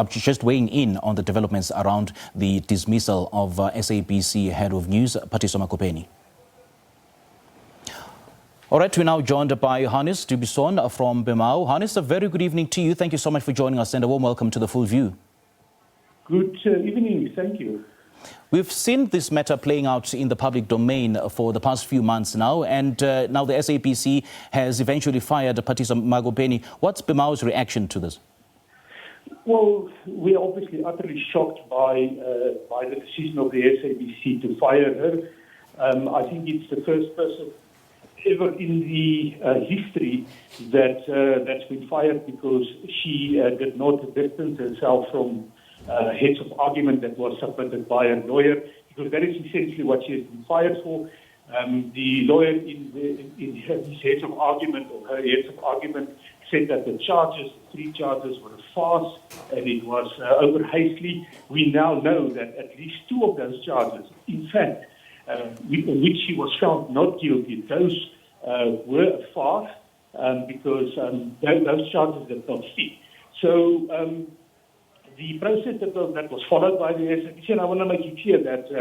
just weighing in on the developments around the dismissal of SABC head of news, Phathiswa Magopeni. All right, we're now joined by Hannes Buisson from Bemawu. Hannes, a very good evening to you. Thank you so much for joining us and a warm welcome to The Full View. Good evening, thank you. We've seen this matter playing out in the public domain for the past few months now, and now the SABC has eventually fired Phathiswa Magopeni. What's Bemawu's reaction to this? Well, we are obviously utterly shocked by the decision of the SABC to fire her. I think it's the first person ever in the history that's been fired because she did not distance herself from heads of argument that was submitted by a lawyer, because that is essentially what she has been fired for. The lawyer in his heads of argument, or her heads of argument, said that the three charges were a farce and it was over hastily. We now know that at least two of those charges, in fact, in which she was found not guilty, those were a farce because those charges did not stick. So the process that was followed by the SABC, and I want to make it clear that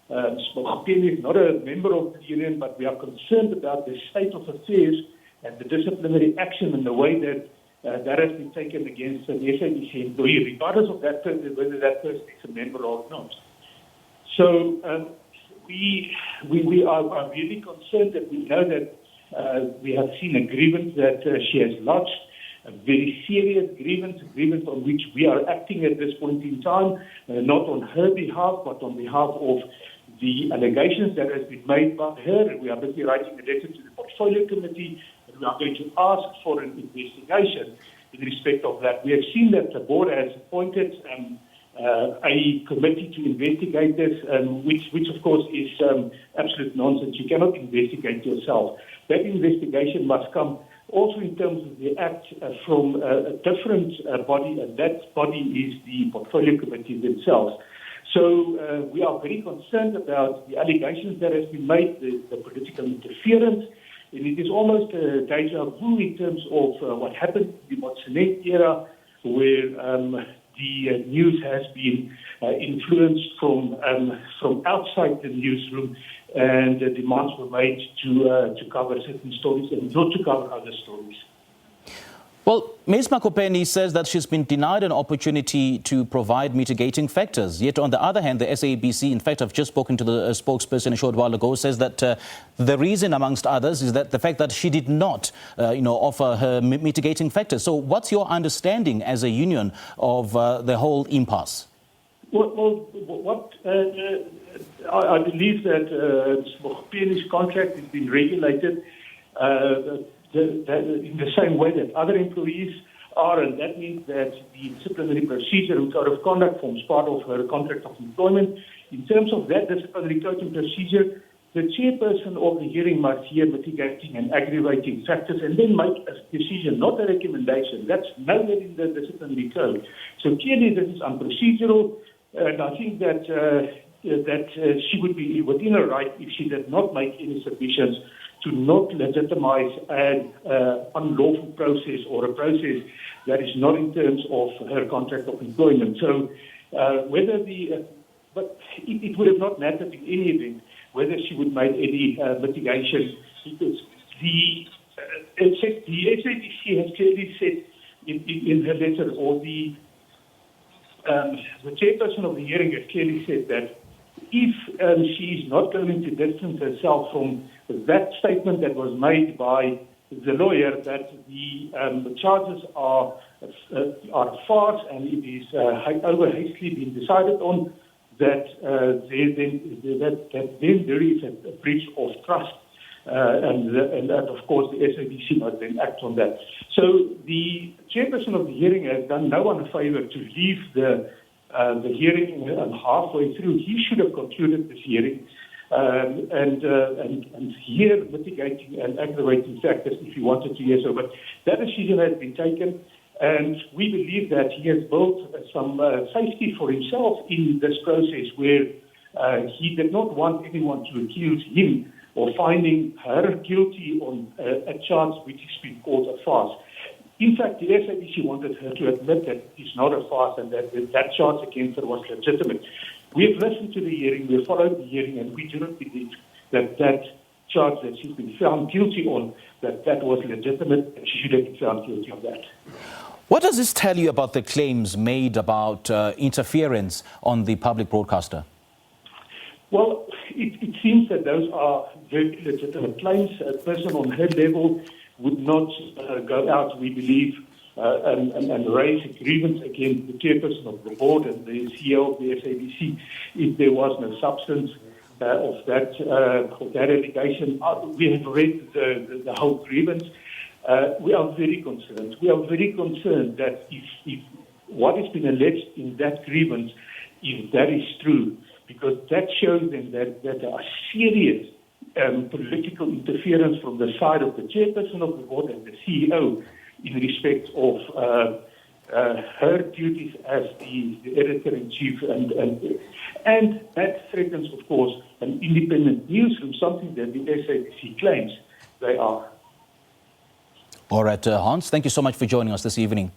Ms. Magopeni is not a member of the union, but we are concerned about the state of affairs and the disciplinary action and the way that that has been taken against an SABC employee, regardless of that person, whether that person is a member or not. So we are really concerned that we know that we have seen a grievance that she has lodged, a very serious grievance, a grievance on which we are acting at this point in time, not on her behalf, but on behalf of the allegations that has been made by her. We are busy writing a letter to the portfolio committee, and we are going to ask for an investigation in respect of that. We have seen that the board has appointed a committee to investigate this, which of course is absolute nonsense. You cannot investigate yourself. That investigation must come also in terms of the act from a different body, and that body is the portfolio committee themselves. So we are very concerned about the allegations that has been made, the political interference, and it is almost a deja vu in terms of what happened in the Buisson era, where the news has been influenced from outside the newsroom, and the demands were made to cover certain stories and not to cover other stories. Well, Ms. Magopeni says that she's been denied an opportunity to provide mitigating factors. Yet, on the other hand, the SABC, in fact, I've just spoken to the spokesperson a short while ago, says that the reason, amongst others, is that the fact that she did not, offer her mitigating factors. So what's your understanding as a union of the whole impasse? I believe that Ms. Magopeni's contract has been regulated in the same way that other employees are, and that means that the disciplinary procedure and code of conduct forms part of her contract of employment. In terms of that disciplinary code and procedure, the chairperson of the hearing must hear mitigating and aggravating factors and then make a decision, not a recommendation. That's nowhere in the disciplinary code. So clearly this is unprocedural, and I think that she would be within her right if she did not make any submissions to not legitimize an unlawful process or a process that is not in terms of her contract of employment. So but it would have not mattered in any event whether she would make any mitigation, because the SABC has clearly said in her letter, or the chairperson of the hearing has clearly said that if she is not going to distance herself from that statement that was made by the lawyer, that the charges are a farce and it is over hastily been decided on, that then there is a breach of trust, and that of course the SABC must then act on that. So the chairperson of the hearing has done no one a favour to leave the hearing halfway through. He should have concluded this hearing and hear mitigating and aggravating factors if he wanted to hear so. But that decision has been taken, and we believe that he has built some safety for himself in this process, where he did not want anyone to accuse him or finding her guilty on a charge which has been called a farce. In fact, the SABC wanted her to admit that it's not a farce and that charge against her was legitimate. We have listened to the hearing, we have followed the hearing, and we do not believe that charge that she's been found guilty on, that was legitimate, and she should have been found guilty on that. What does this tell you about the claims made about interference on the public broadcaster? Well, it seems that those are very legitimate claims. A person on her level would not go out, we believe, and raise a grievance against the chairperson of the board and the CEO of the SABC if there was no substance of that allegation. We have read the whole grievance. We are very concerned. We are very concerned that if what has been alleged in that grievance, if that is true, because that shows them that there are serious political interference from the side of the chairperson of the board and the CEO in respect of her duties as the editor-in-chief, and that threatens, of course, an independent newsroom, something that the SABC claims they are. All right, Hans, thank you so much for joining us this evening.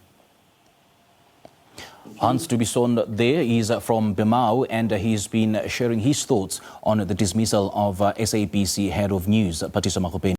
Hans Buisson there, he's from Bemawu, and he's been sharing his thoughts on the dismissal of SABC head of news, Phathiswa Magopeni.